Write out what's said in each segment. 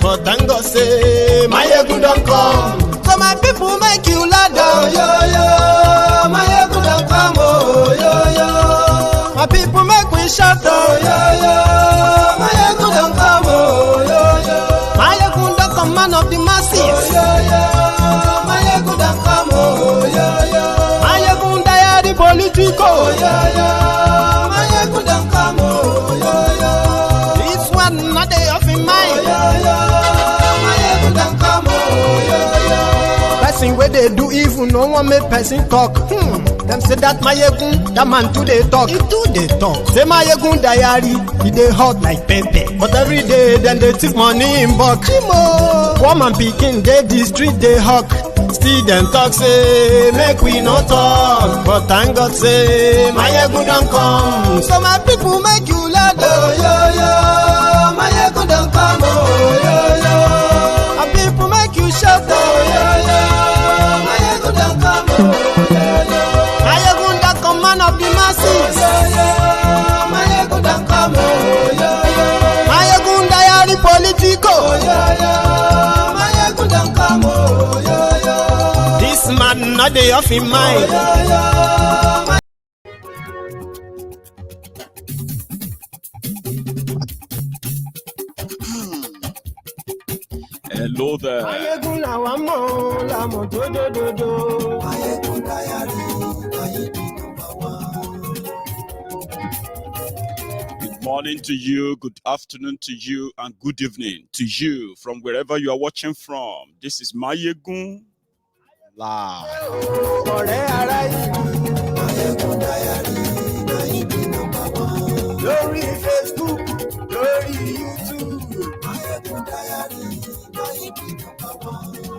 but thank God say Mayegun don come. So my people make you lie down, yo yo. Mayegun don come, oh yo yo. My people make we shout, oh yo yo. Mayegun don come, oh yo yo. Mayegun don come, man of the masses, oh yo yo. Mayegun don come, oh yo yo. Mayegun diary politico, oh yo yo. Mayegun don come, oh yo yo. This one not dey off in mind, oh yo yo. Mayegun don come, oh yo yo. Person wey dey do evil no wan make person talk. Them say that Mayegun, that man too dey talk. He too dey talk. Say Mayegun diary, he dey hot like pepper. But every day, then they take money in bulk. Woman pikin dey the street dey hawk. Still them talk say, make we no talk. But thank God say, Mayegun don come. So my people make you laugh, oh yo yo. Mayegun don come, oh yo yo. My people make you shout, oh yo yo. Mayegun don come, oh yo yo. Man of the masses, Mayegun don come, oh yo yo. Mayegun diary politico, oh yo yo. Mayegun don come, oh yo yo. This man not dey off in mind, oh yo yo. Hello there. Mayegun làwa mọ̀, làmọ̀ dódódódó. Mayegun diary, Mayegun. Good morning to you, good afternoon to you, and good evening to you from wherever you are watching from. This is Mayegun Live. Lórí Facebook, lórí YouTube,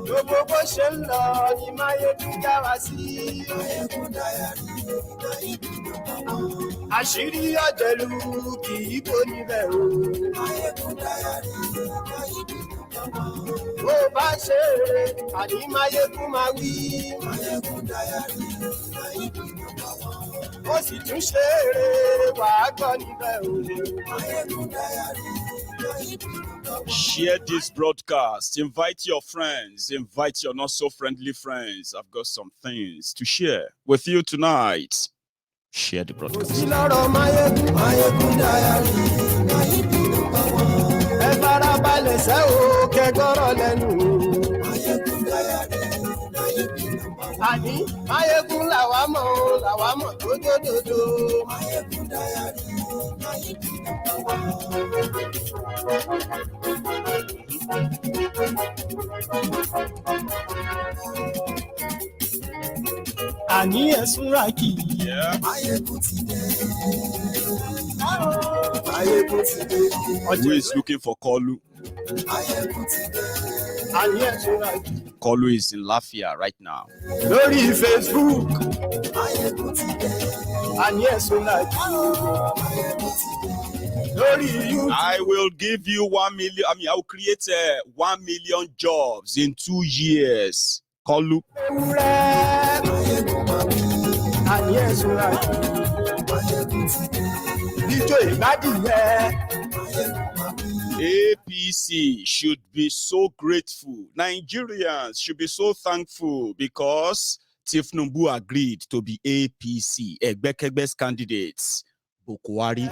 gbogbo bó ṣe ń lọ ni Mayegun já wa sí. Àṣírí ọ̀jẹ̀lú kì í bò níbẹ̀ o. Bó bá ṣe eré, àní Mayegun máa wí. Ó sì tún ṣe eré, wàá gbọ́ níbẹ̀ o. Share this broadcast. Invite your friends. Invite your not so friendly friends. I've got some things to share with you tonight. Share the broadcast. Àní Mayegun làwa mọ̀ dódódódó. Mayegun diary, àní ẹ̀sùn ràkì. Mayegun ti dé. Mayegun ti dé. Who is looking for Kolu? Mayegun ti dé. Àní ẹ̀sùn ràkì. Kolu is in Lafia right now. Lórí Facebook. Mayegun ti dé. Àní ẹ̀sùn ràkì. Mayegun ti dé. I will give you 1 million. I will create 1 million jobs in 2 years. Kolu. APC should be so grateful. Nigerians should be so thankful because Tinubu agreed to be APC, Egbekegbe's candidates. Buhari.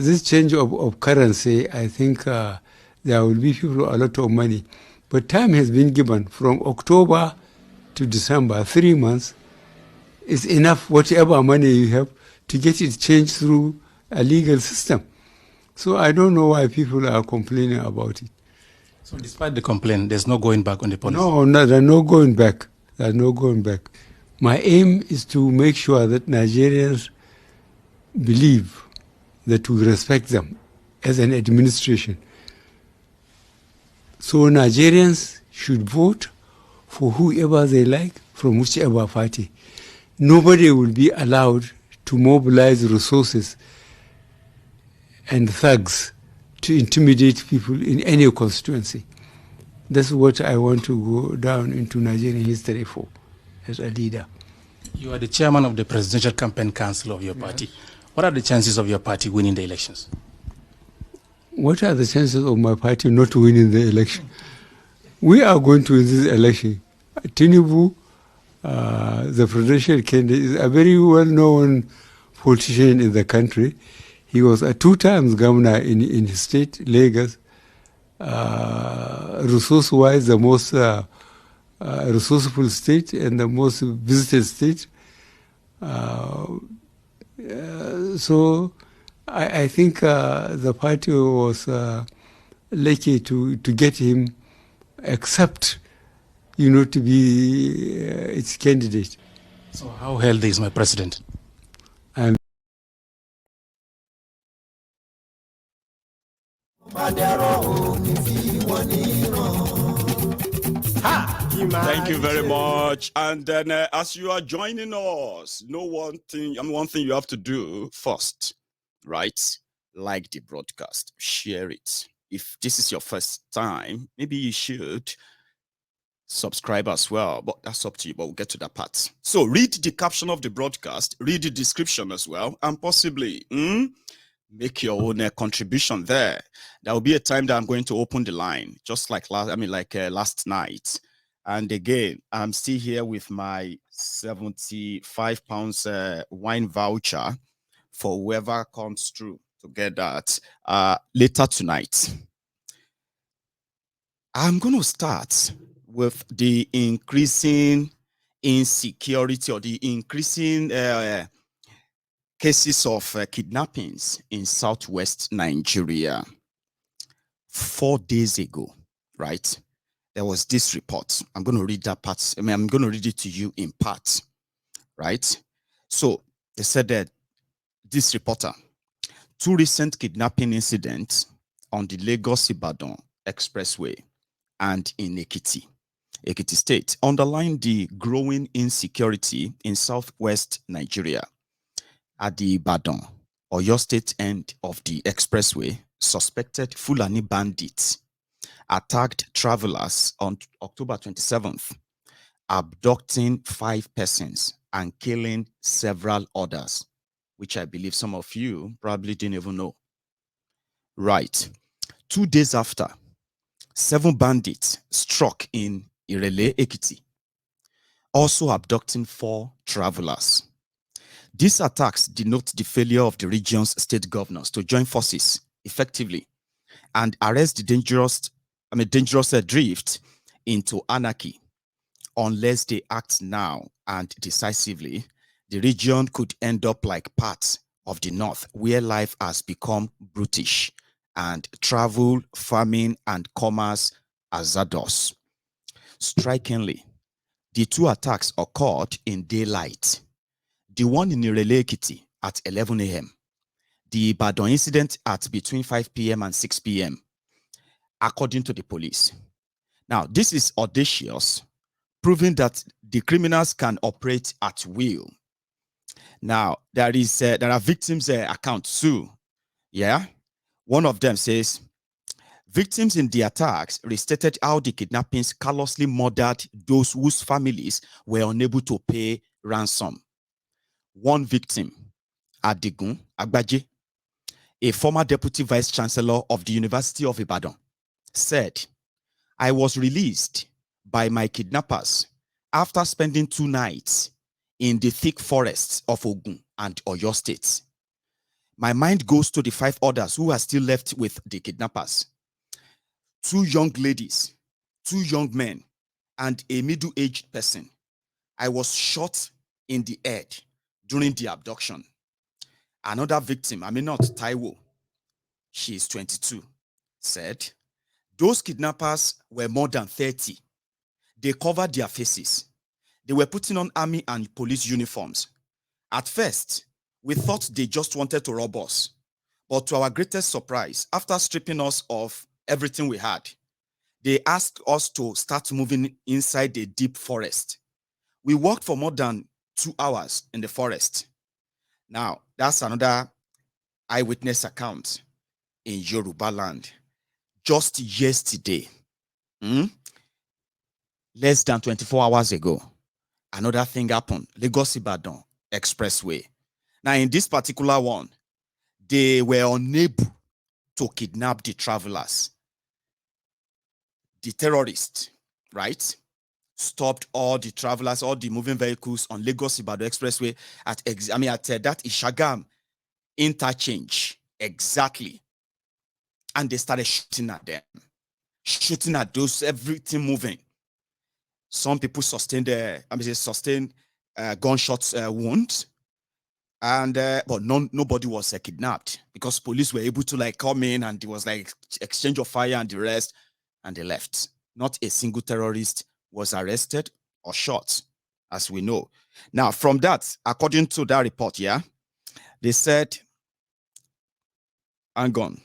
This change of currency, I think there will be people a lot of money. But time has been given from October to December, 3 months. Is enough, whatever money you have, to get it changed through a legal system. So I don't know why people are complaining about it. So despite the complaint, there's no going back on the policy? No, there's no going back. There's no going back. My aim is to make sure that Nigerians believe that we respect them as an administration. So Nigerians should vote for whoever they like from whichever party. Nobody will be allowed to mobilize resources and thugs to intimidate people in any constituency. That's what I want to go down into Nigerian history for, as a leader. You are the chairman of the Presidential Campaign Council of your party. What are the chances of your party winning the elections? What are the chances of my party not winning the election? We are going to win this election. Tinubu, the presidential candidate, is a very well-known politician in the country. He was a 2 times governor in his state, Lagos. Resource-wise, the most resourceful state and the most visited state. So I think the party was lucky to get him accept, to be its candidate. So how healthy is my president? Thank you very much. And then as you are joining us, one thing you have to do first, right? Like the broadcast, share it. If this is your first time, maybe you should subscribe as well, but that's up to you, but we'll get to that part. So read the caption of the broadcast, read the description as well, and possibly make your own contribution there. There will be a time that I'm going to open the line, just like last night. And again, I'm still here with my 75 pounds wine voucher for whoever comes through to get that later tonight. I'm going to start with the increasing insecurity or the increasing cases of kidnappings in southwest Nigeria. 4 days ago, right, there was this report. I'm going to read that part. I'm going to read it to you in part, right? So they said that this reporter, 2 recent kidnapping incidents on the Lagos-Ibadan Expressway and in Ekiti State underline the growing insecurity in southwest Nigeria. At the Ibadan, Oyo State end of the expressway, suspected Fulani bandits attacked travelers on October 27th, abducting 5 persons and killing several others, which I believe some of you probably didn't even know. Right. 2 days after, 7 bandits struck in Irele, Ekiti, also abducting 4 travelers. These attacks denote the failure of the region's state governors to join forces effectively and arrest the dangerous drift into anarchy. Unless they act now and decisively, the region could end up like parts of the north where life has become brutish and travel, farming, and commerce hazardous. Strikingly, the 2 attacks occurred in daylight. The one in Irele Ekiti at 11 a.m. The Ibadan incident at between 5 p.m. and 6 p.m., according to the police. Now, this is audacious, proving that the criminals can operate at will. Now, there are victims' accounts too. Yeah? One of them says, victims in the attacks restated how the kidnappings callously murdered those whose families were unable to pay ransom. One victim, Adigun Agbaje, a former deputy vice chancellor of the University of Ibadan, said, I was released by my kidnappers after spending 2 nights in the thick forests of Ogun and Oyo states. My mind goes to the 5 others who are still left with the kidnappers. 2 young ladies, 2 young men, and a middle-aged person. I was shot in the head during the abduction. Another victim, Aminat Taiwo, she is 22, said, those kidnappers were more than 30. They covered their faces. They were putting on army and police uniforms. At first, we thought they just wanted to rob us. But to our greatest surprise, after stripping us of everything we had, they asked us to start moving inside the deep forest. We walked for more than 2 hours in the forest. Now, that's another eyewitness account in Yoruba land. Just yesterday, Less than 24 hours ago, another thing happened. Lagos Ibadan Expressway. Now, in this particular one, they were unable to kidnap the travelers. The terrorists, right, stopped all the travelers, all the moving vehicles on Lagos Ibadan Expressway at that Ishagam interchange exactly, and they started shooting at them, shooting at those, everything moving. Some people sustained gunshots wounds, and but nobody was kidnapped because police were able to like come in, and there was like exchange of fire and the rest, and they left. Not a single terrorist was arrested or shot, as we know. Now, from that, according to that report, yeah, they said, hang on,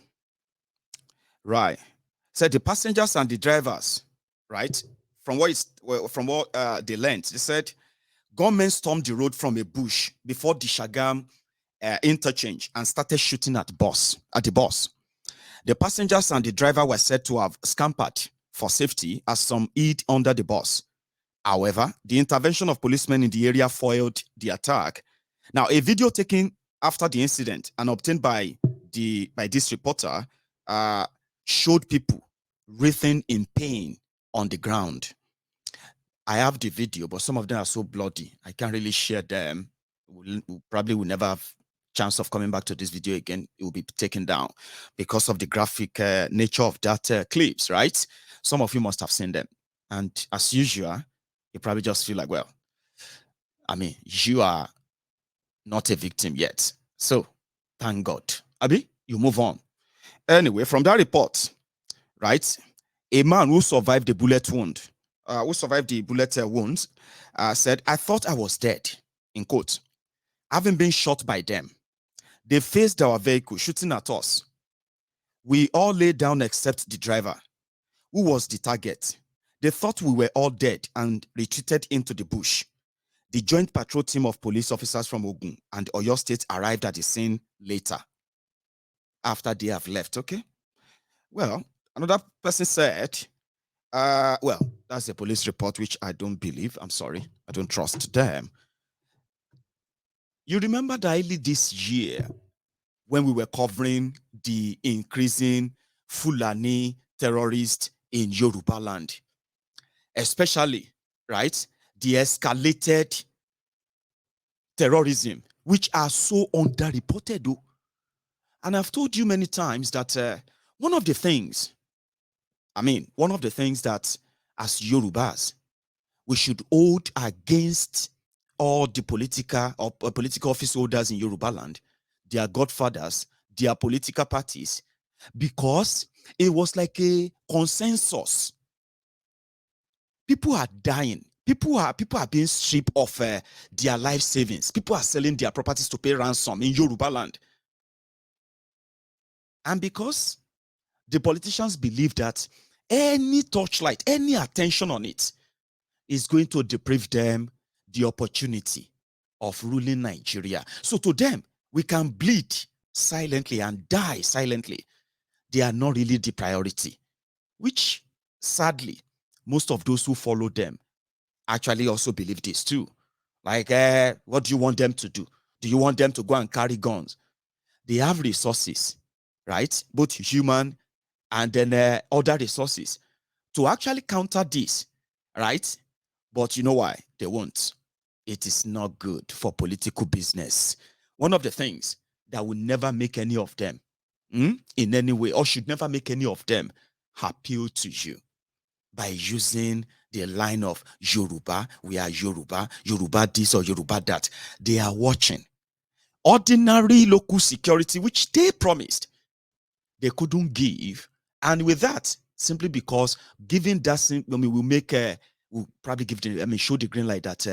right, said the passengers and the drivers, right, from what they learned, they said gunmen stormed the road from a bush before the Shagam interchange and started shooting at the bus. The passengers and the driver were said to have scampered for safety as some hid under the bus. However, the intervention of policemen in the area foiled the attack. Now, a video taken after the incident and obtained by this reporter showed people writhing in pain on the ground. I have the video, but some of them are so bloody, I can't really share them. We probably will never have chance of coming back to this video again. It will be taken down because of the graphic nature of that clips, right? Some of you must have seen them. And as usual, you probably just feel like, well, I mean, you are not a victim yet. So thank God. Abi, you move on. Anyway, from that report, right, a man who survived the bullet wound, wounds, said, I thought I was dead, in quote, having been shot by them. They faced our vehicle, shooting at us. We all lay down except the driver, who was the target. They thought we were all dead and retreated into the bush. The joint patrol team of police officers from Ogun and Oyo State arrived at the scene later, after they have left, okay? Well, another person said, well, that's a police report, which I don't believe. I'm sorry. I don't trust them. You remember that early this year, when we were covering the increasing Fulani terrorists in Yoruba land, especially, right, the escalated terrorism, which are so underreported, though. And I've told you many times that one of the things that as Yorubas, we should hold against all the political office holders in Yoruba land, their godfathers, their political parties, because it was like a consensus. People are dying. People are being stripped of their life savings. People are selling their properties to pay ransom in Yoruba land. And because the politicians believe that any torchlight, any attention on it is going to deprive them the opportunity of ruling Nigeria. So to them, we can bleed silently and die silently. They are not really the priority, which sadly, most of those who follow them actually also believe this too. Like, what do you want them to do? Do you want them to go and carry guns? They have resources, right? Both human and then other resources to actually counter this, right? But you know why? They won't. It is not good for political business. One of the things that will never make any of them in any way, or should never make any of them appeal to you by using the line of Yoruba, we are Yoruba, Yoruba this or Yoruba that. They are watching. Ordinary local security, which they promised, they couldn't give. And with that, simply because giving that, we'll probably give them, show the green light that,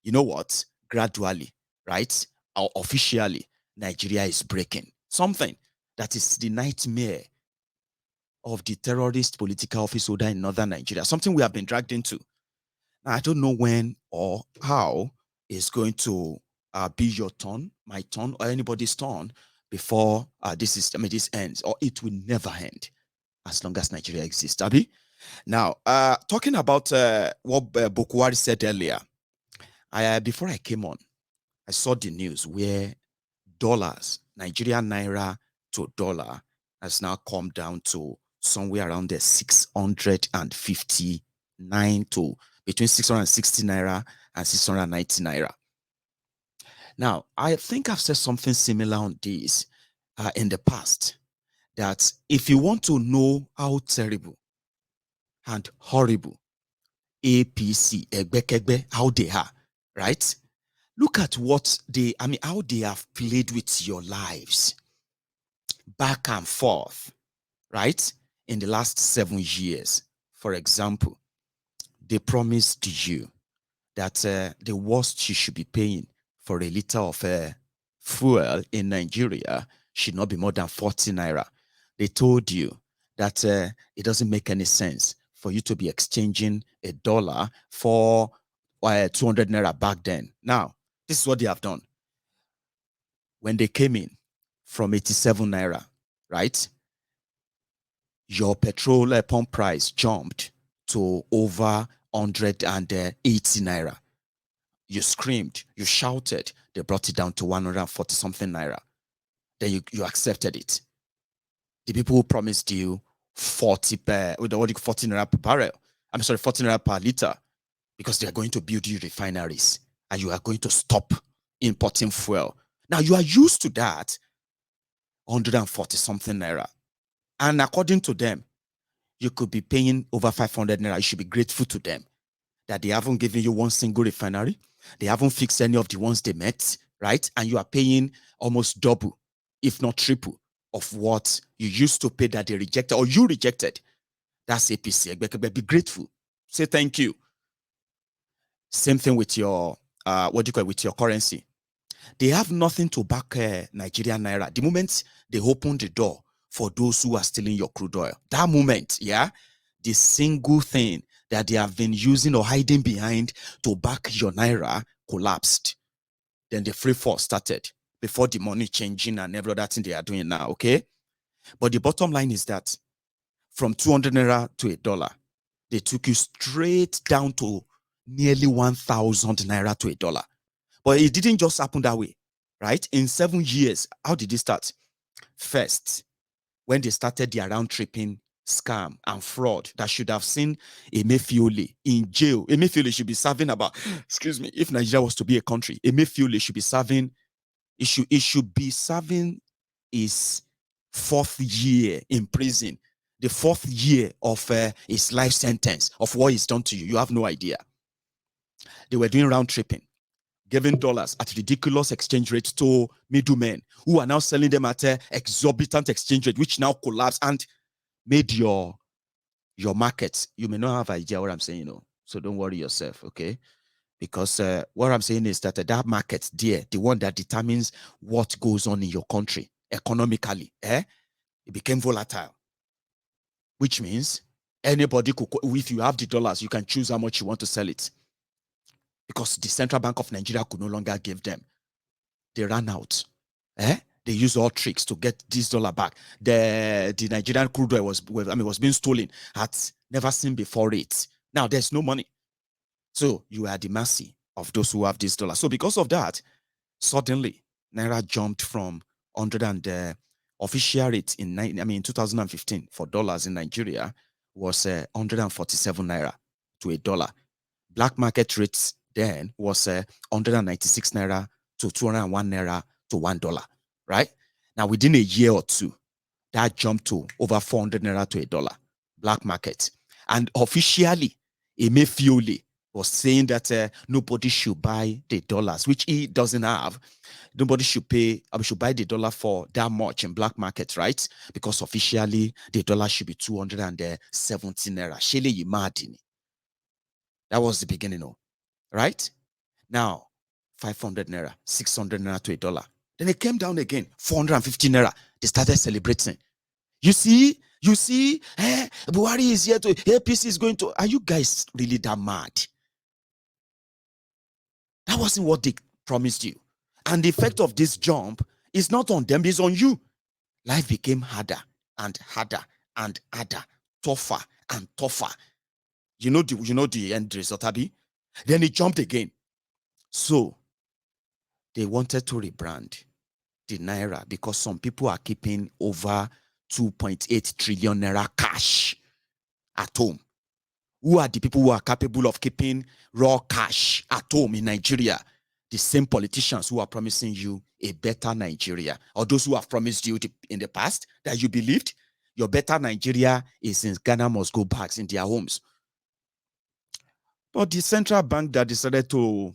you know what, gradually, right, or officially, Nigeria is breaking. Something that is the nightmare of the terrorist political office holder in northern Nigeria, something we have been dragged into. Now, I don't know when or how it's going to be your turn, my turn, or anybody's turn before this ends, or it will never end as long as Nigeria exists. Abi? Now, talking about what Buhari said earlier, before I came on, I saw the news where dollars, Nigerian naira to dollar, has now come down to somewhere around the 659 to between 660 naira and 690 naira. Now, I think I've said something similar on this in the past, that if you want to know how terrible and horrible APC, Egbekegbe, how they are, right? Look at what how they have played with your lives back and forth, right? In the last 7 years. For example, they promised you that the worst you should be paying for a liter of fuel in Nigeria should not be more than 40 naira. They told you that it doesn't make any sense for you to be exchanging a dollar for 200 naira back then. Now, this is what they have done. When they came in from 87 naira, right? Your petrol pump price jumped to over 180 naira. You screamed, you shouted, they brought it down to 140 something naira. Then you accepted it. The people who promised you 40 naira per barrel, 40 naira per liter, because they are going to build you refineries and you are going to stop importing fuel. Now you are used to that 140 something naira. And according to them, you could be paying over 500 naira. You should be grateful to them that they haven't given you one single refinery. They haven't fixed any of the ones they met, right? And you are paying almost double, if not triple, of what you used to pay that they rejected or you rejected. That's APC. Be grateful. Say thank you. Same thing with your, with your currency. They have nothing to back Nigerian naira. The moment they open the door for those who are stealing your crude oil, that moment, yeah, the single thing that they have been using or hiding behind to back your naira collapsed. Then the free fall started before the money changing and every other thing they are doing now, okay? But the bottom line is that from 200 naira to $1, they took you straight down to nearly 1,000 naira to $1. But it didn't just happen that way, right? In 7 years, how did it start? First, when they started their round-tripping scam and fraud that should have seen Emefiole in jail. Emefiole should be serving about, if Nigeria was to be a country, Emefiole should be serving, it should be serving his 4th year in prison, the 4th year of his life sentence of what he's done to you. You have no idea. They were doing round-tripping, giving dollars at ridiculous exchange rates to middlemen who are now selling them at an exorbitant exchange rate, which now collapsed and made your market. You may not have idea what I'm saying, so don't worry yourself, okay? Because what I'm saying is that that market there, the one that determines what goes on in your country economically, it became volatile, which means anybody could, if you have the dollars, you can choose how much you want to sell it, because the Central Bank of Nigeria could no longer give them. They ran out. They used all tricks to get this dollar back. The Nigerian crude oil was being stolen at never seen before rates. Now there's no money. So you are at the mercy of those who have this dollar. So because of that, suddenly Naira jumped from 100 and official rate in 2015 for dollars in Nigeria was 147 naira to $1. Black market rates then was 196 naira to 201 naira to $1. Right? Now, within a year or two, that jumped to over 400 naira to $1, black market. And officially, Emefiole was saying that nobody should buy the dollars, which he doesn't have. Nobody should buy the dollar for that much in black market, right? Because officially, the dollar should be 270 naira. Shele Yimadini. That was the beginning, right? Now, 500 naira, 600 naira to $1. Then it came down again, 450 naira. They started celebrating. You see, Buhari is here to, APC is going to, are you guys really that mad? That wasn't what they promised you. And the effect of this jump is not on them, it's on you. Life became harder and harder and harder tougher and tougher. You know the end result, Abi? Then it jumped again. So they wanted to rebrand the naira because some people are keeping over 2.8 trillion naira cash at home. Who are the people who are capable of keeping raw cash at home in Nigeria? The same politicians who are promising you a better Nigeria, or those who have promised you in the past that you believed your better Nigeria is in Ghana must go back in their homes. But the central bank that decided to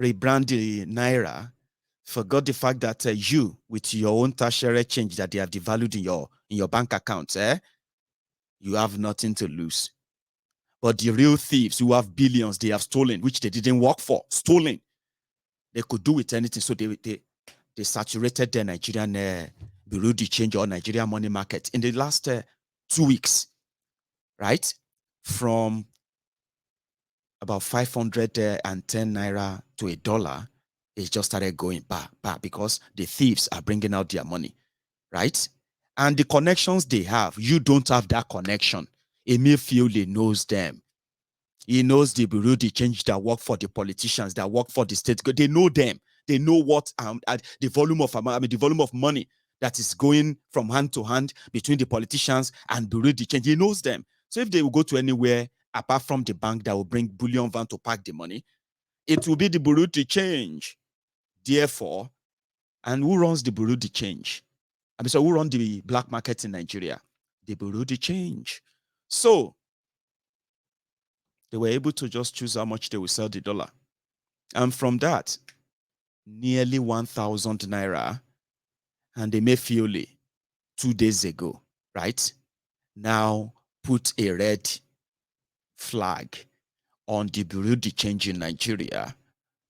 rebrand the naira forgot the fact that you, with your own tertiary change that they have devalued in your bank accounts, you have nothing to lose. But the real thieves who have billions they have stolen, which they didn't work for, stolen, they could do with anything. So they saturated the Nigerian Bureau de Change or Nigerian money market in the last 2 weeks, right? From about 510 naira to $1, it just started going back because the thieves are bringing out their money, right? And the connections they have, you don't have that connection. Emefiele knows them. He knows the Bureau de Change that work for the politicians, that work for the state. They know them. They know what the volume of money that is going from hand to hand between the politicians and Bureau de Change. He knows them. So if they will go to anywhere apart from the bank that will bring bullion van to pack the money, it will be the Bureau de Change. Therefore, and who runs the Bureau de Change? So who runs the black market in Nigeria? The Bureau de Change. So they were able to just choose how much they will sell the dollar. And from that, nearly 1,000 naira, and Emefiele 2 days ago, right, now put a red flag on the Bureau de Change in Nigeria,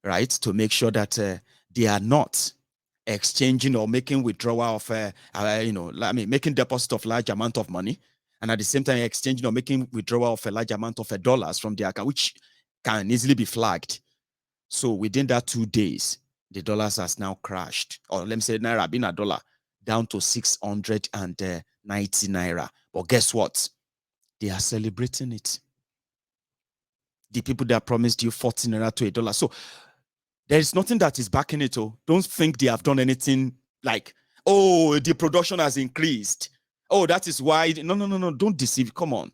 right, to make sure that they are not exchanging or making withdrawal of, making deposit of large amount of money, and at the same time exchanging or making withdrawal of a large amount of dollars from their account, which can easily be flagged. So within that 2 days, the dollars has now crashed, or let me say naira being a dollar, down to 690 naira. But guess what? They are celebrating it. The people that promised you 14 naira to $1. So there is nothing that is backing it. Oh, don't think they have done anything like, oh, the production has increased. Oh, that is why. No. Don't deceive. Come on.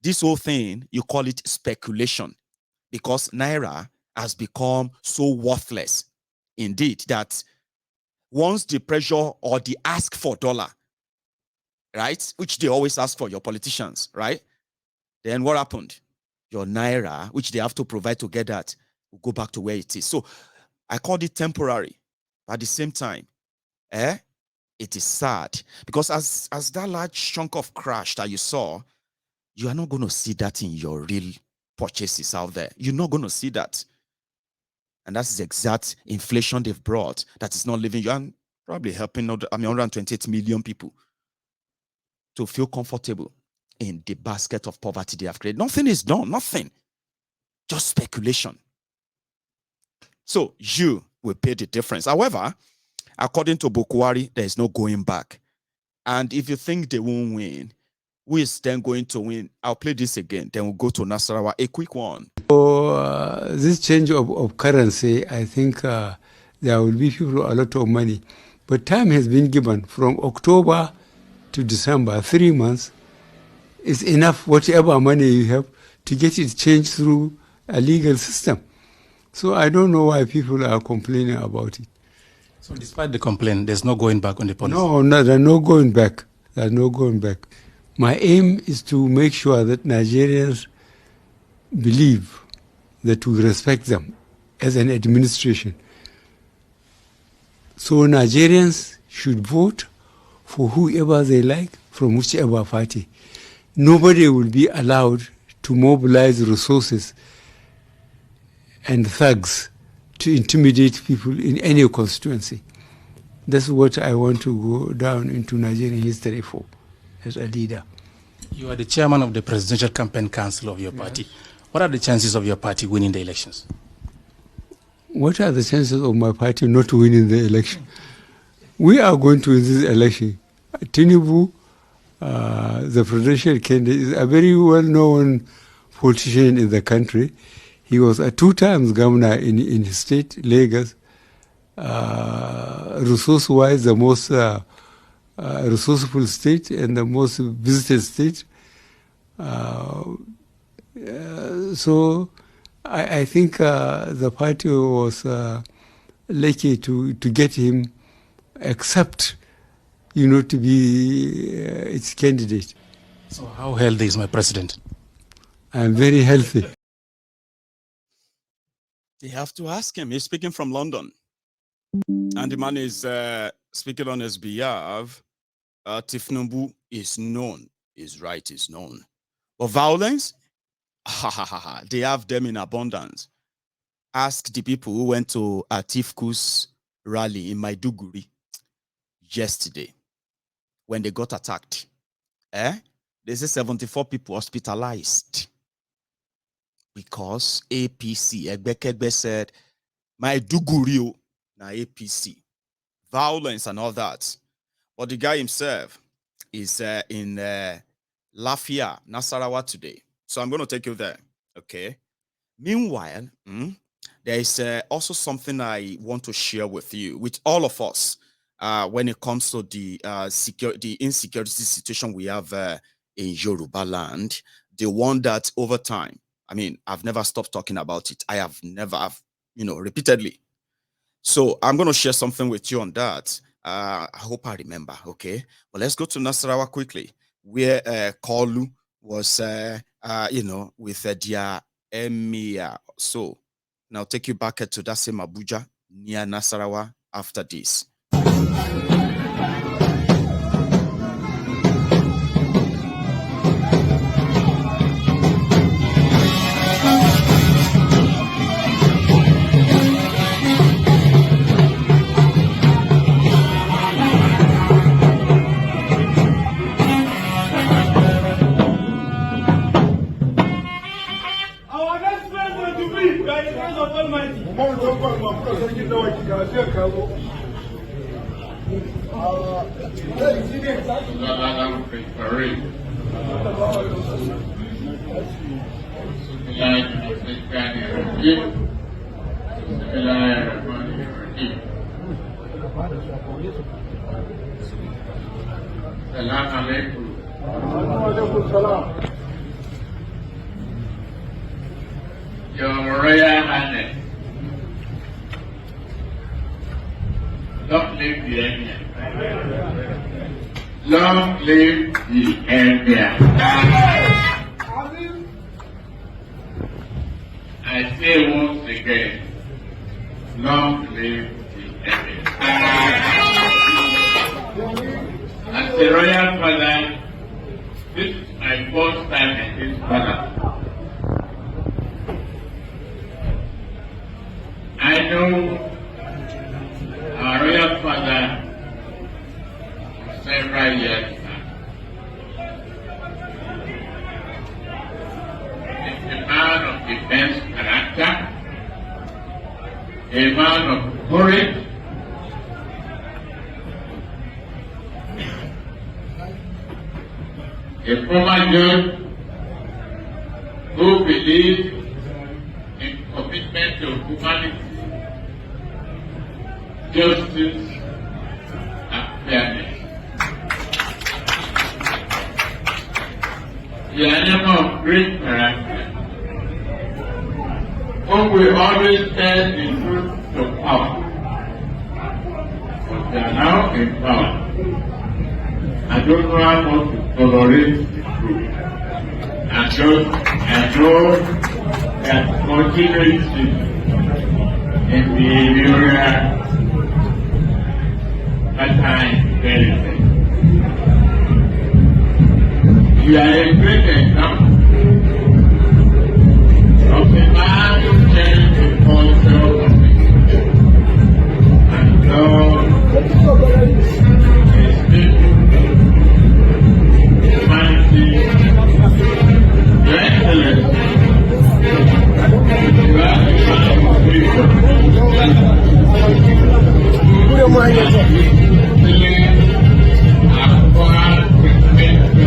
This whole thing, you call it speculation, because naira has become so worthless indeed that once the pressure or the ask for dollar, right, which they always ask for, your politicians, right, then what happened? Your naira, which they have to provide to get that, will go back to where it is. So I called it temporary. But at the same time, it is sad, because as that large chunk of crash that you saw, you are not going to see that in your real purchases out there. You're not going to see that. And that's the exact inflation they've brought that is not leaving you and probably helping 128 million people to feel comfortable in the basket of poverty they have created. Nothing is done, nothing. Just speculation. So you will pay the difference. However, according to Buhari, there is no going back. And if you think they won't win, who is then going to win? I'll play this again. Then we'll go to Nasarawa. A quick one. So this change of currency, I think there will be people a lot of money. But time has been given from October to December, 3 months. Is enough, whatever money you have, to get it changed through a legal system. So I don't know why people are complaining about it. So despite the complaint, there's no going back on the policy? No, there's no going back. There's no going back. My aim is to make sure that Nigerians believe that we respect them as an administration. So Nigerians should vote for whoever they like from whichever party. Nobody will be allowed to mobilize resources and thugs to intimidate people in any constituency. That's what I want to go down into Nigerian history for, as a leader. You are the chairman of the Presidential Campaign Council of your party. Yes. What are the chances of your party winning the elections? What are the chances of my party not winning the election? We are going to win this election. Tinubu, the presidential candidate, is a very well-known politician in the country. He was a 2 times governor in his state, Lagos. Resource-wise, the most resourceful state and the most visited state. So I think the party was lucky to get him accept, to be its candidate. So how healthy is my president? I'm very healthy. They have to ask him. He's speaking from London. And the man is speaking on his behalf. Tinubu is known. His right is known. But violence? They have them in abundance. Ask the people who went to Atifku's rally in Maiduguri yesterday when they got attacked. They say 74 people hospitalized because APC, Egbekegbe said, Maiduguri na APC. Violence and all that. But the guy himself is in Lafia, Nasarawa today. So I'm going to take you there. Okay. Meanwhile, there is also something I want to share with you, with all of us, when it comes to the insecurity situation we have in Yoruba land. The one that over time, I mean, I've never stopped talking about it. I have never, repeatedly. So I'm going to share something with you on that. I hope I remember, okay? But let's go to Nasarawa quickly, where Kolu was, with their emir. So now take you back to that same Abuja near Nasarawa after this. Your Royal Highness, long live the Emir. Long live the Emir. I say once again, long live the Emir. As the Royal Father, this is my first time in this palace. I know our Royal Father for several years now. He's a man of immense character, a man of courage, a former judge who believes in commitment to humanity, justice, and fairness. The animal of great character, whom we always tell the truth to power, but they are now in power. I don't know how much to tolerate the truth. I know that continuity in the area time benefit. You are a great example of a man who changed the culture of the and love his people, humanity, your excellence. You are a man of people. Who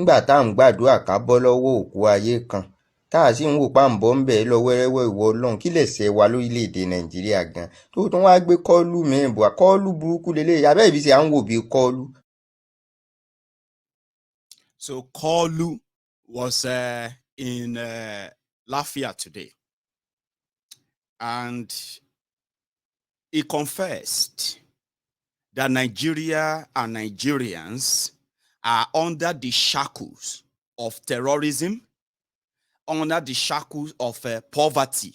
nígbà tá à ń gbàdúrà ká bọ́ lọ́wọ́ òkú ayé kan tá a sì ń wò pa ń bọ́ ń bẹ̀ lọ wẹ́rẹ́wẹ́ ìwọ ọlọ́run kí lè ṣe wa lórílẹ̀‐èdè nàìjíríà gan tó tún wá gbé kọ́ọ̀lù mìíràn bọ̀ kọ́ọ̀lù burúkú lélẹ̀ abẹ́ ìbí ṣe à ń wò bí kọ́ọ̀lù. So Kolu was in Lafia today, and he confessed that Nigeria and Nigerians are under the shackles of terrorism, under the shackles of poverty,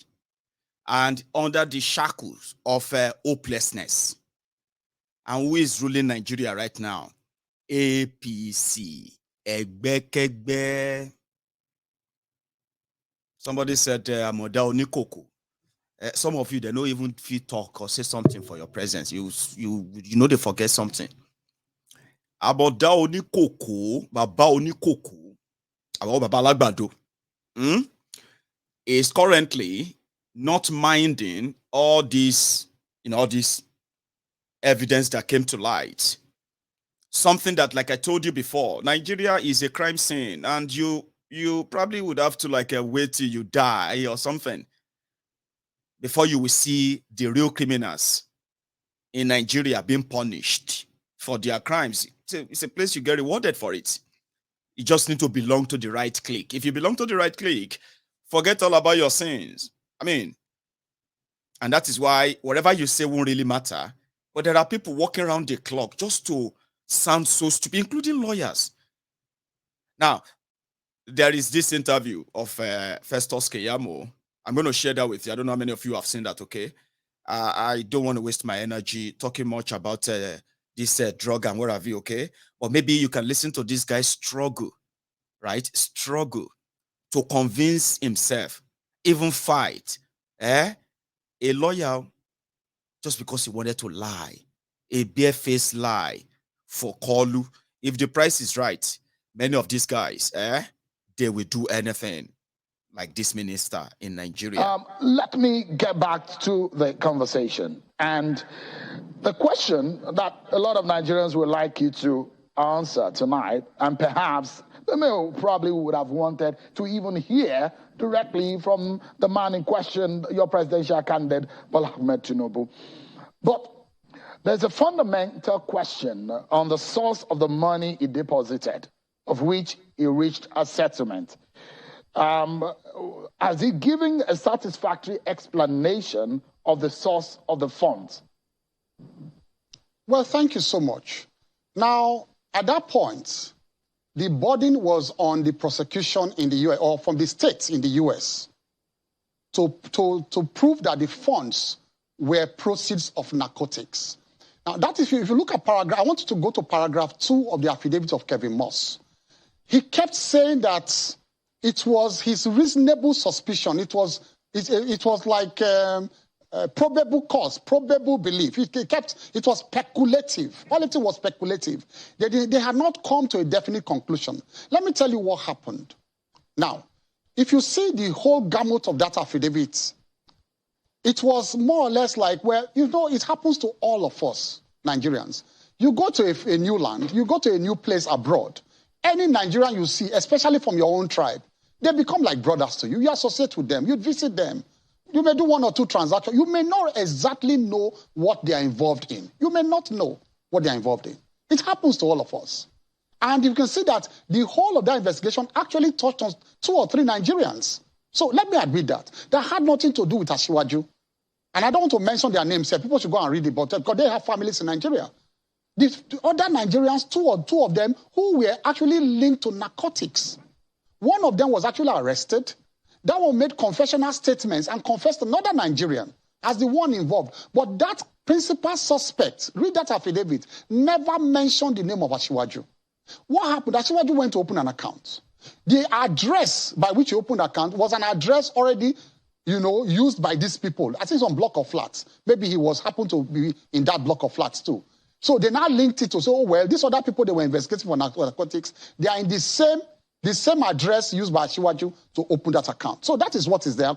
and under the shackles of hopelessness. And who is ruling Nigeria right now? APC. Egbekegbe. Somebody said, Amoda Onikoko. Some of you, they don't even feel talk or say something for your presence. You know they forget something. Amoda Onikoko, Baba Onikoko, Baba Lagbado, is currently not minding all this, all this evidence that came to light. Something that, like I told you before, Nigeria is a crime scene, and you probably would have to wait till you die or something before you will see the real criminals in Nigeria being punished for their crimes. It's a place you get rewarded for it. You just need to belong to the right clique. If you belong to the right clique, forget all about your sins. And that is why whatever you say won't really matter. But there are people walking around the clock just to sound so stupid, including lawyers. Now, there is this interview of Festus Keyamo. I'm going to share that with you. I don't know how many of you have seen that, okay? I don't want to waste my energy talking much about this drug and what have you, okay? Or maybe you can listen to this guy struggle, right? Struggle to convince himself, even fight. A lawyer, just because he wanted to lie, a barefaced lie for Kolu. If the price is right, many of these guys, they will do anything like this minister in Nigeria. Let me get back to the conversation. And the question that a lot of Nigerians would like you to answer tonight, and perhaps they probably would have wanted to even hear directly from the man in question, your presidential candidate, Bola Ahmed Tinubu. But there's a fundamental question on the source of the money he deposited, of which he reached a settlement. Has he given a satisfactory explanation of the source of the funds? Well, thank you so much. Now, at that point, the burden was on the prosecution in the U.S., or from the states in the U.S., to prove that the funds were proceeds of narcotics. Now, that if you look at paragraph, I want you to go to paragraph 2 of the affidavit of Kevin Moss. He kept saying that it was his reasonable suspicion. It was like probable cause, probable belief. It was speculative. Everything was speculative. They had not come to a definite conclusion. Let me tell you what happened. Now, if you see the whole gamut of that affidavit, it was more or less like, well, it happens to all of us, Nigerians. You go to a new land, you go to a new place abroad. Any Nigerian you see, especially from your own tribe, they become like brothers to you. You associate with them. You visit them. You may do 1 or 2 transactions. You may not exactly know what they are involved in. You may not know what they are involved in. It happens to all of us. And you can see that the whole of that investigation actually touched on 2 or 3 Nigerians. So let me admit that. That had nothing to do with Asiwaju. And I don't want to mention their names here. People should go and read about it because they have families in Nigeria. The other Nigerians, two of them, who were actually linked to narcotics. One of them was actually arrested. That one made confessional statements and confessed another Nigerian as the one involved. But that principal suspect, read that affidavit, never mentioned the name of Asiwaju. What happened? Asiwaju went to open an account. The address by which he opened the account was an address already, used by these people. I think some block of flats. Maybe he happened to be in that block of flats too. So they now linked it to say, oh, well, these other people they were investigating for narcotics, they are in the same address used by Asiwaju to open that account. So that is what is there. I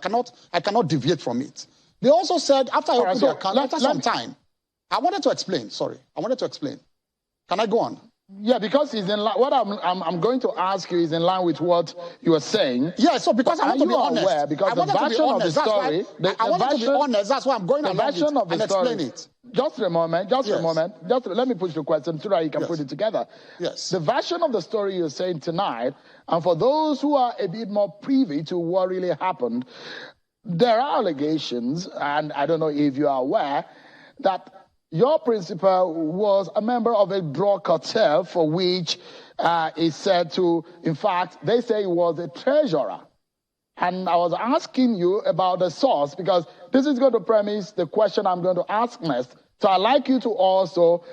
cannot deviate from it. They also said, after I opened the account, after some time, I wanted to explain. Can I go on? Yeah, because he's in line. What I'm going to ask you is in line with what you are saying. Yeah, so because I want to be honest. Aware? Because the version of the story, I want to be honest. That's why I'm going along it and explain it. Just a moment. Just a moment. Let me push the question so that you can put it together. Yes. The version of the story you're saying tonight, and for those who are a bit more privy to what really happened, there are allegations, and I don't know if you are aware, that your principal was a member of a drug cartel for which is said to, in fact, they say he was a treasurer. And I was asking you about the source because this is going to premise the question I'm going to ask next. So I'd like you to also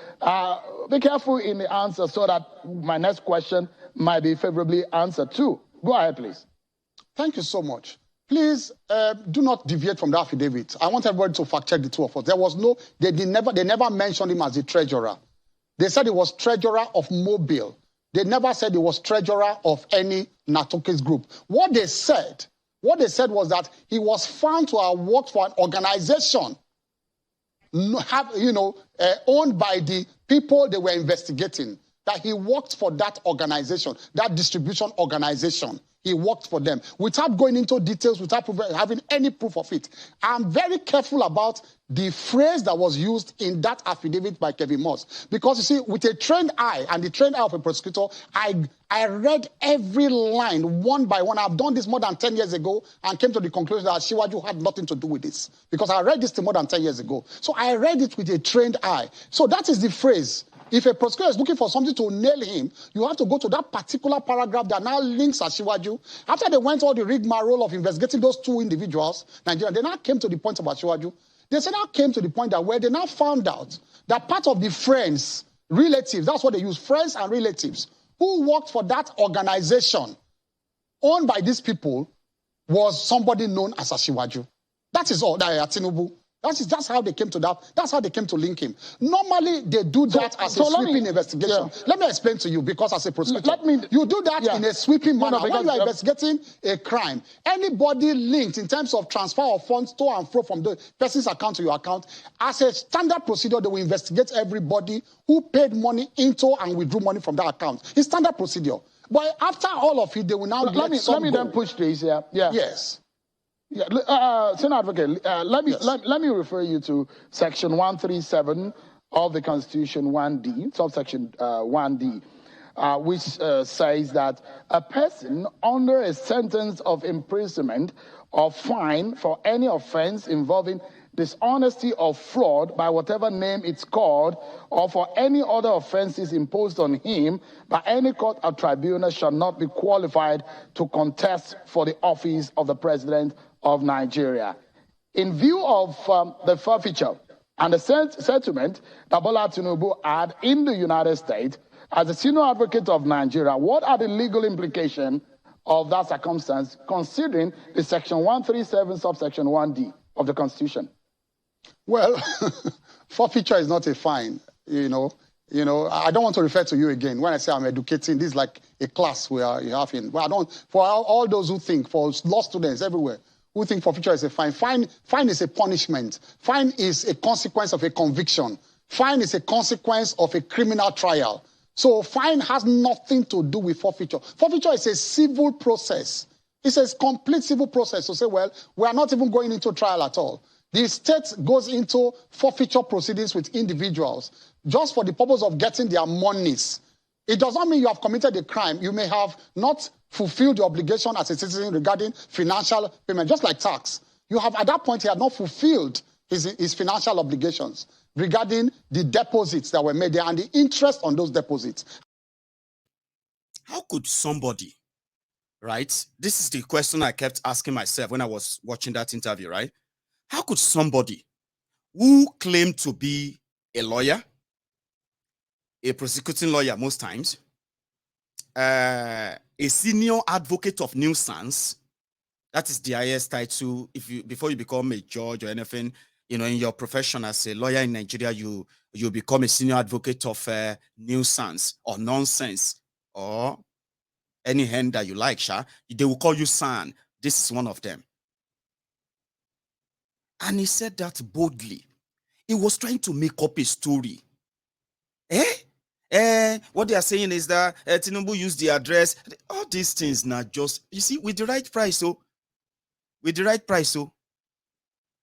be careful in the answer so that my next question might be favorably answered too. Go ahead, please. Thank you so much. Please do not deviate from the affidavit. I want everybody to fact check the two of us. There was no, they never mentioned him as the treasurer. They said he was treasurer of Mobile. They never said he was treasurer of any Natokes group. What they said was that he was found to have worked for an organization, owned by the people they were investigating. That he worked for that organization, that distribution organization. He worked for them without going into details, without having any proof of it. I'm very careful about the phrase that was used in that affidavit by Kevin Moss. Because you see, with a trained eye and the trained eye of a prosecutor, I read every line one by one. I've done this more than 10 years ago and came to the conclusion that Shiwaju had nothing to do with this. Because I read this more than 10 years ago. So I read it with a trained eye. So that is the phrase. If a prosecutor is looking for something to nail him, you have to go to that particular paragraph that now links Asiwaju. After they went all the rigmarole of investigating those two individuals, Nigerian, they now came to the point of Asiwaju. They now came to the point that where they now found out that part of the friends, relatives, that's what they use, friends and relatives, who worked for that organization owned by these people was somebody known as Asiwaju. That is all, that Tinubu. That's how they came to that. That's how they came to link him. Normally, they do that as a sweeping investigation. Yeah. Let me explain to you, because as a prosecutor, you do that in a sweeping manner. When you are investigating a crime, anybody linked in terms of transfer of funds to and fro from the person's account to your account, as a standard procedure, they will investigate everybody who paid money into and withdrew money from that account. It's standard procedure. But after all of it, they will now let me then push this. Yeah. Yes. Yeah, Senior Advocate, let me refer you to Section 137 of the Constitution 1D, subsection 1D, which says that a person under a sentence of imprisonment or fine for any offense involving dishonesty or fraud by whatever name it's called, or for any other offenses imposed on him by any court or tribunal shall not be qualified to contest for the office of the President of Nigeria. In view of the forfeiture and the settlement that Bola Tinubu had in the United States, as a senior advocate of Nigeria, what are the legal implications of that circumstance, considering the Section 137, subsection 1D of the Constitution? Well, forfeiture is not a fine, I don't want to refer to you again. When I say I'm educating, this is like a class we are having. But I don't, for all those who think, for law students everywhere, who think forfeiture is a fine. Fine is a punishment. Fine is a consequence of a conviction. Fine is a consequence of a criminal trial. So fine has nothing to do with forfeiture. Forfeiture is a civil process. It's a complete civil process to say, well, we are not even going into trial at all. The state goes into forfeiture proceedings with individuals just for the purpose of getting their monies. It does not mean you have committed a crime. You may have not fulfilled the obligation as a citizen regarding financial payment, just like tax. You have, at that point, he had not fulfilled his financial obligations regarding the deposits that were made there and the interest on those deposits. How could somebody, right? This is the question I kept asking myself when I was watching that interview, right? How could somebody who claimed to be a lawyer, a prosecuting lawyer most times, a senior advocate of nuisance, that is the highest title before you become a judge or anything, in your profession as a lawyer in Nigeria, you become a senior advocate of nuisance or nonsense or any hand that you like, they will call you SAN. This is one of them. And he said that boldly. He was trying to make up a story. What they are saying is that Tinubu used the address. All these things not just, you see, with the right price, so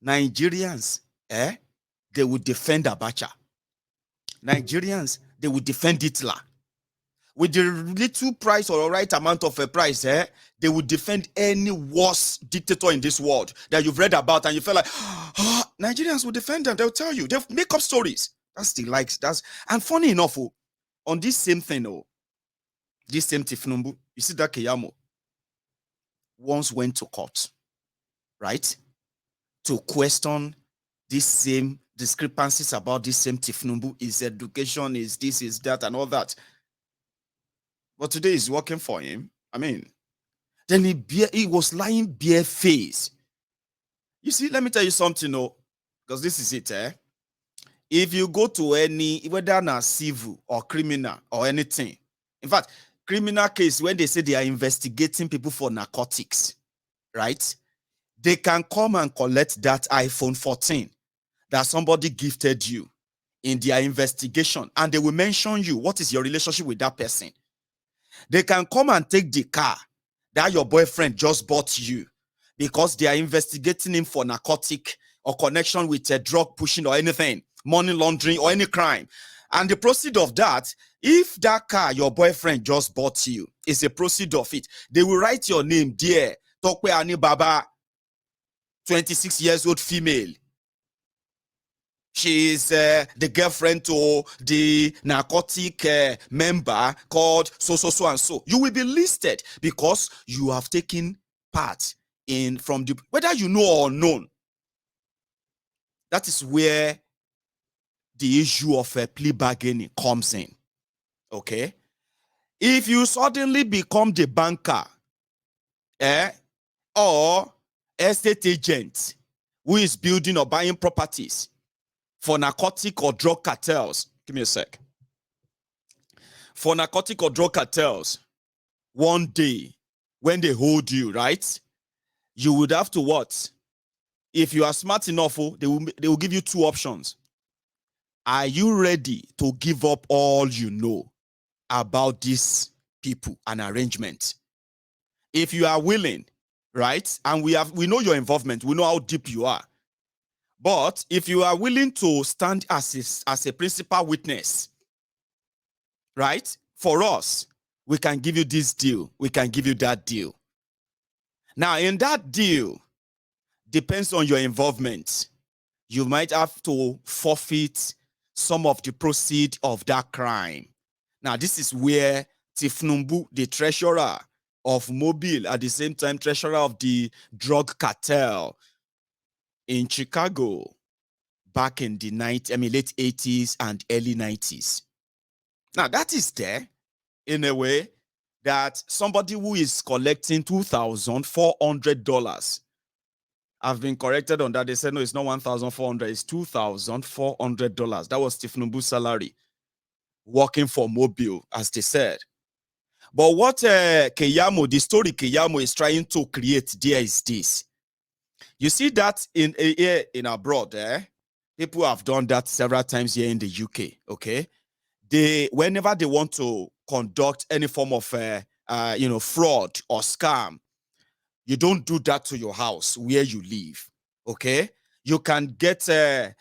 Nigerians, they would defend Abacha. Nigerians, they would defend Hitler. With the little price or right amount of a price, they would defend any worst dictator in this world that you've read about, and you feel like, Nigerians will defend them. They'll tell you. They'll make up stories. That's the likes. And funny enough, on this same thing, this same Tifnumbu, you see that Keyamo once went to court, right, to question this same discrepancies about this same Tifnumbu. His education is this, is that, and all that. But today is working for him. I mean, then he was lying bare face. You see, let me tell you something, because this is it, If you go to any, whether not civil or criminal or anything, in fact, criminal case, when they say they are investigating people for narcotics, right? They can come and collect that iPhone 14 that somebody gifted you in their investigation, and they will mention you. What is your relationship with that person? They can come and take the car that your boyfriend just bought you because they are investigating him for narcotic or connection with a drug pushing or anything, money laundering or any crime. And the proceed of that, if that car your boyfriend just bought you is a proceed of it, they will write your name there. Tokwe Ani Baba, 26 years old female. She is the girlfriend to the narcotic member called so and so. You will be listed because you have taken part in from the, whether you know or unknown. That is where the issue of plea bargaining comes in. Okay, if you suddenly become the banker, or estate agent who is building or buying properties for narcotic or drug cartels, give me a sec. For narcotic or drug cartels, one day when they hold you, right, you would have to what? If you are smart enough, they will give you two options. Are you ready to give up all you know about these people and arrangement? If you are willing, right, and we know your involvement, we know how deep you are. But if you are willing to stand as a principal witness, right, for us, we can give you this deal, we can give you that deal. Now, in that deal, depends on your involvement. You might have to forfeit some of the proceeds of that crime. Now, this is where Tifnumbu, the treasurer of Mobile, at the same time treasurer of the drug cartel in Chicago, back in the late 80s and early 90s. Now, that is there in a way that somebody who is collecting $2,400, I've been corrected on that. They said, no, it's not $1,400, it's $2,400. That was Tifnumbu's salary, working for Mobile, as they said. But what Keyamo, the story Keyamo is trying to create there is this. You see that in abroad, people have done that several times here in the UK, okay? Whenever they want to conduct any form of, fraud or scam, you don't do that to your house where you live, okay? You can get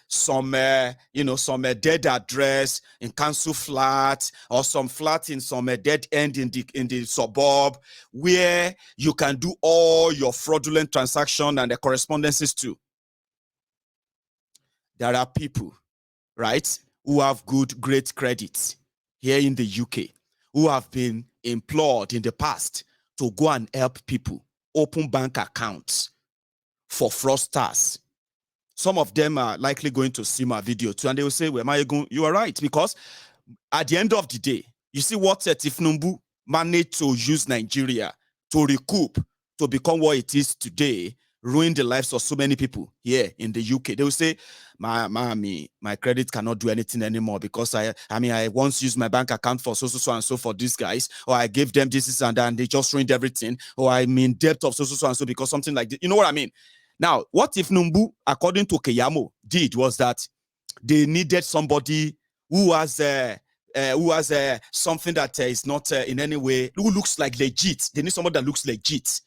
some dead address in council flat or some flat in some dead end in the suburb where you can do all your fraudulent transaction and the correspondences too. There are people, right, who have great credit here in the UK, who have been employed in the past to go and help people open bank accounts for fraudsters. Some of them are likely going to see my video too, and they will say, well, Mayegun, you are right, because at the end of the day, you see what Tifnumbu managed to use Nigeria to recoup, to become what it is today, ruin the lives of so many people here in the UK. They will say, my credit cannot do anything anymore because I once used my bank account for so and so for these guys, or I gave them this and that, and they just ruined everything, or I'm in debt of so and so because something like this. You know what I mean? Now, what Tifnumbu, according to Keyamo, did was that they needed somebody who has who has something that is not in any way, who looks like legit. They need someone that looks legit.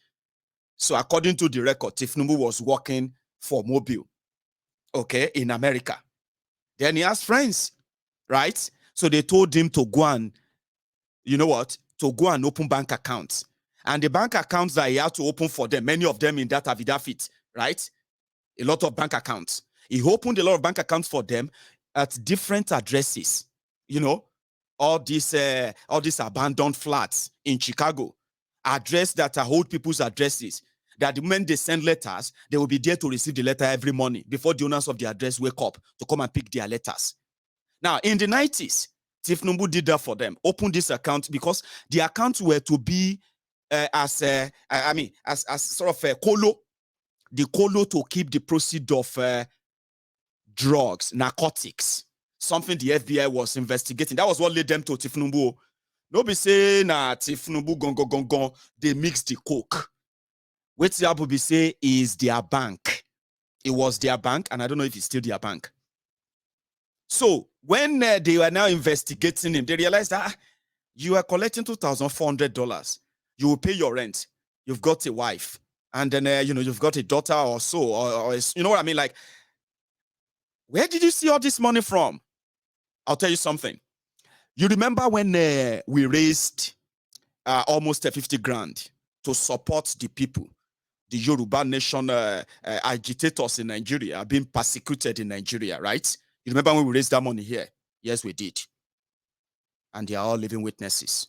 So according to the record, Tinubu was working for Mobile, okay, in America. Then he has friends, right? So they told him to go and, you know what, to go and open bank accounts. And the bank accounts that he had to open for them, many of them in that affidavit, right? A lot of bank accounts. He opened a lot of bank accounts for them at different addresses, you know, all these abandoned flats in Chicago, address that are old people's addresses, that the moment they send letters, they will be there to receive the letter every morning before the owners of the address wake up to come and pick their letters. Now, in the 90s, Tinubu did that for them, opened this account because the accounts were to be as sort of a colo, the colo to keep the proceeds of drugs, narcotics, something the FBI was investigating. That was what led them to Tinubu. No be say na Tinubu gong, they mix the coke. What Tinubu be say is their bank. It was their bank, and I don't know if it's still their bank. So when they were now investigating him, they realized that you are collecting $2,400. You will pay your rent. You've got a wife, and then you've got a daughter or so, or you know what I mean? Like, where did you see all this money from? I'll tell you something. You remember when we raised almost 50 grand to support the people, the Yoruba nation agitators in Nigeria are being persecuted in Nigeria, right? You remember when we raised that money here? Yes, we did. And they are all living witnesses,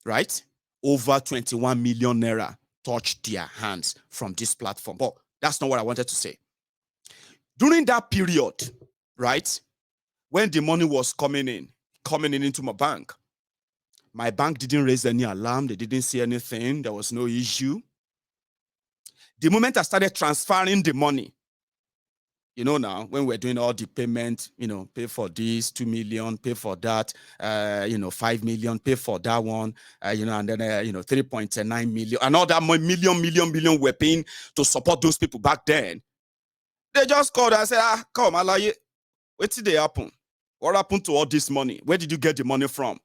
right? Over 21 million naira touched their hands from this platform. But that's not what I wanted to say. During that period, right, when the money was coming in into my bank didn't raise any alarm. They didn't see anything. There was no issue. The moment I started transferring the money, now, when we're doing all the payment, pay for this, 2 million, pay for that, 5 million, pay for that one, and then, 3.9 million, and all that million we're paying to support those people back then. They just called and said, come, Alaye, what did they happen? What happened to all this money? Where did you get the money from?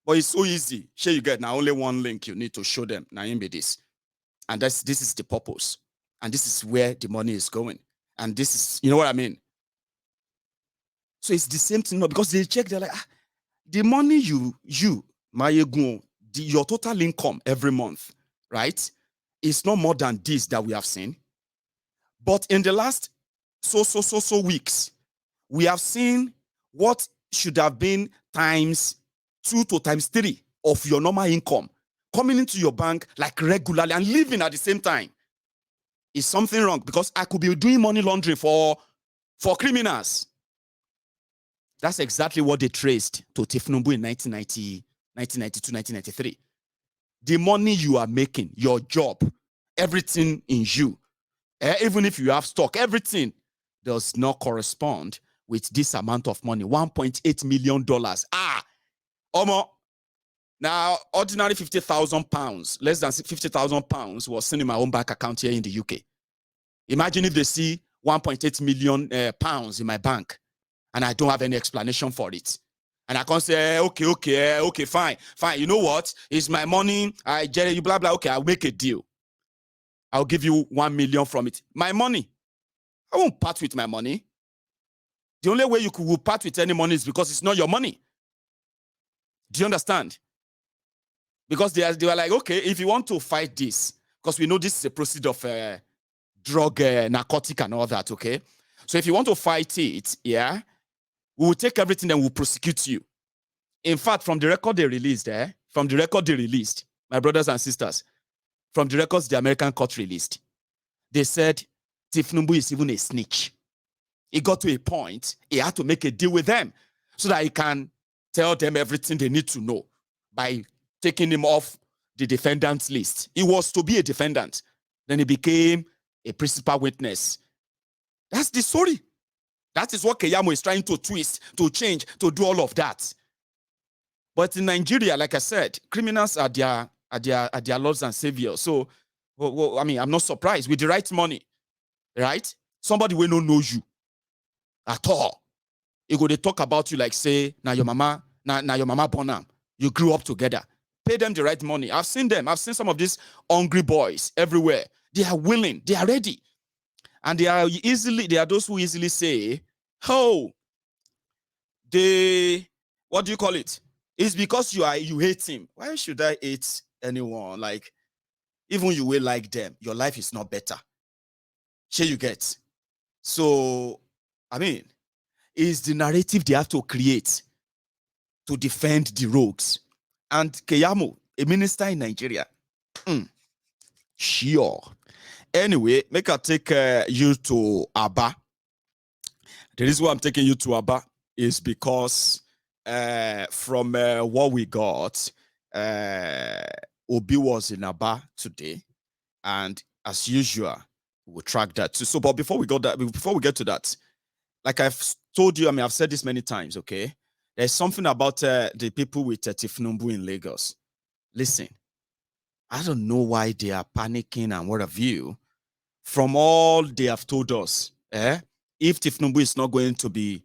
But it's so easy. Sure, you get now only one link you need to show them. Now, be this. And this is the purpose. And this is where the money is going. And this is, you know what I mean? So it's the same thing, because they check, they're like, the money your total income every month, right? It's not more than this that we have seen. But in the last so weeks, we have seen what should have been times 2 to times 3 of your normal income coming into your bank like regularly and living at the same time. Is something wrong? Because I could be doing money laundering for criminals. That's exactly what they traced to Tinubu in 1992, 1993. The money you are making, your job, everything in you, even if you have stock, everything does not correspond with this amount of money, $1.8 million. Now, ordinary 50,000 pounds, less than 50,000 pounds was seen in my own bank account here in the UK. Imagine if they see 1.8 million pounds in my bank and I don't have any explanation for it. And I can't say, okay, fine. You know what? It's my money. I get you, blah, blah. Okay, I'll make a deal. I'll give you 1 million from it. My money. I won't part with my money. The only way you will part with any money is because it's not your money. Do you understand? Because they were like, okay, if you want to fight this, because we know this is a proceed of drug, narcotic and all that, okay? So if you want to fight it, yeah, we will take everything and we'll prosecute you. In fact, from the record they released, my brothers and sisters, from the records the American court released, they said Tinubu is even a snitch. It got to a point, he had to make a deal with them so that he can tell them everything they need to know by taking him off the defendant's list. He was to be a defendant. Then he became a principal witness. That's the story. That is what Keyamo is trying to twist, to change, to do all of that. But in Nigeria, like I said, criminals are their lords and saviors. So, I mean, I'm not surprised. With the right money, right? Somebody will not know you at all. He go to talk about you like, say, now your mama Now your mama born them. You grew up together. Pay them the right money. I've seen them. I've seen some of these hungry boys everywhere. They are willing. They are ready. And they are those who easily say, oh, what do you call it? It's because you hate him. Why should I hate anyone? Like, even you will like them, your life is not better. Sure you get. So, I mean, it's the narrative they have to create to defend the rogues. And Keyamo, a minister in Nigeria. Sure. Anyway, make I take you to Aba. The reason why I'm taking you to Aba is because from what we got, Obi was in Aba today, and as usual, we'll track that too. So, but before we get to that, like I've told you, I mean, I've said this many times, okay? There's something about the people with Tinubu in Lagos. Listen, I don't know why they are panicking and what have you. From all they have told us, if Tinubu is not going to be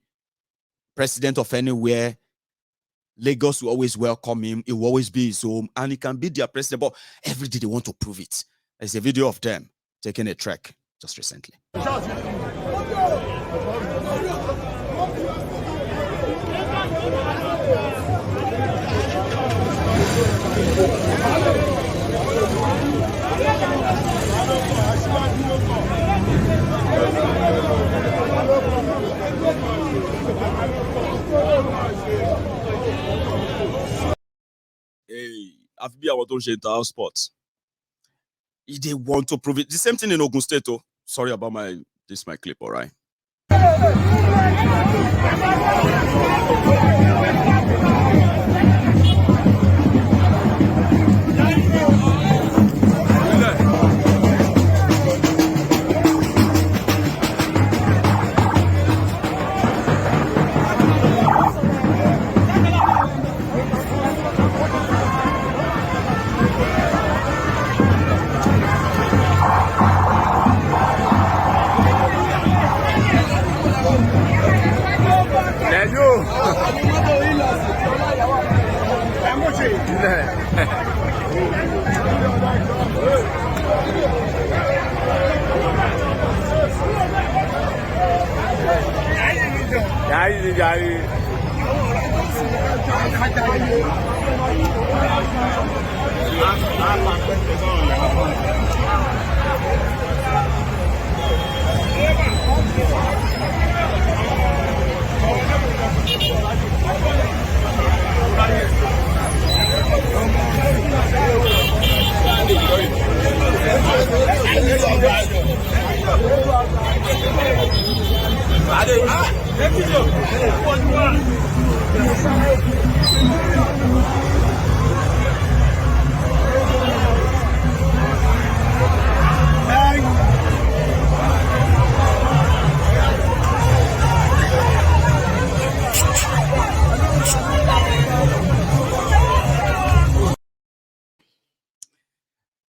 president of anywhere, Lagos will always welcome him. It will always be his home, and he can be their president. But every day they want to prove it. There's a video of them taking a trek just recently. Hey, I've been able to share the house spots. They want to prove it. The same thing in Ogun State. Oh, sorry about my clip. All right.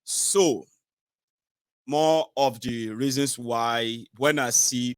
So, more of the reasons why when I see